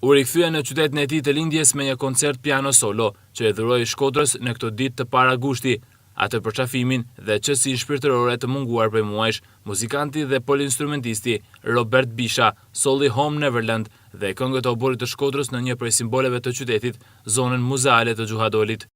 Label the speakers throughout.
Speaker 1: U rikthye në qytetin e tij të lindjes me një koncert piano solo, që e dhuroi Shkodrës në këto ditë të para gushti. Atë përqafimin dhe qësi shpirtërore të munguar prej muajsh, muzikanti dhe polinstrumentisti Robert Bisha solli Home Neverland dhe këngët e oborit të Shkodrës në një prej simboleve të qytetit, zonën muzeale të Gjuhadolit.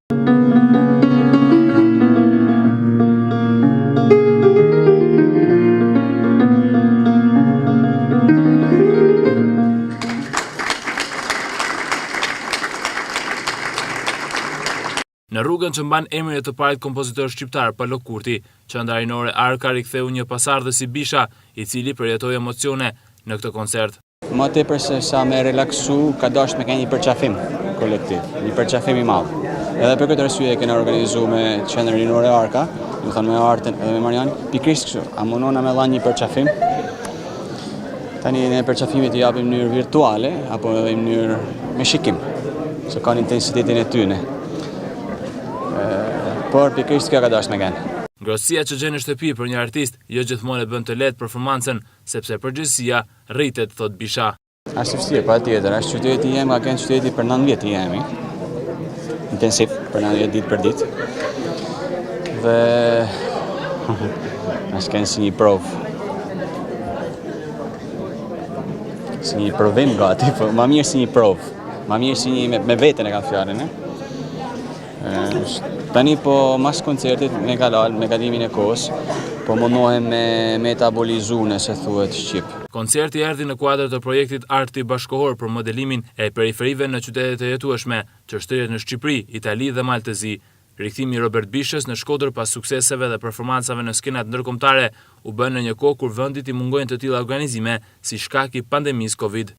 Speaker 1: Në rrugën që mban emrin e të parit kompozitor shqiptar Palo Kurti, qendra rinore Arka riktheu një pasardhë si Bisha, i cili përjetoi emocione në këtë koncert.
Speaker 2: Më tepër se sa me relaksu, ka dashur me një përqafim kolektiv, një përqafim i madh. Edhe për këtë arsye e kena organizuar me qendrën rinore Arka, do të thonë me Artën edhe me Marian, pikërisht kështu, a mundona me dhënë një përqafim. Tani në përqafimet i japim në mënyrë virtuale apo edhe në mënyrë me shikim, se kanë intensitetin e tyre. Por pikërisht kjo ka dashur me kanë.
Speaker 1: Ngrohtësia që gjen në shtëpi për një artist jo gjithmonë e bën të lehtë performancën, sepse përgjegjësia rritet, thot Bisha.
Speaker 2: Është vështirë, patjetër, është qyteti im, ka qenë qyteti për 9 vjet i jemi. Intensiv për 9 vjet ditë për ditë. Dhe është qenë si një provë. Si një provim gati, po më mirë si një provë. Më mirë si një me veten e kam fjalën, Tani po mas koncertit me kalimin e kohës, po mundohem me metabolizu nëse thuhet shqip.
Speaker 1: Koncerti erdhi në kuadër të projektit Arti Bashkohor për modelimin e periferive në qytetet e jetueshme, që shtrirët në Shqipëri, Itali dhe Maltezi. Rikthimi i Robert Bishës në Shkodër pas sukseseve dhe performancave në skenat ndërkombëtare u bën në një kohë kur vendit i mungojnë të tilla organizime si shkak i pandemisë Covid.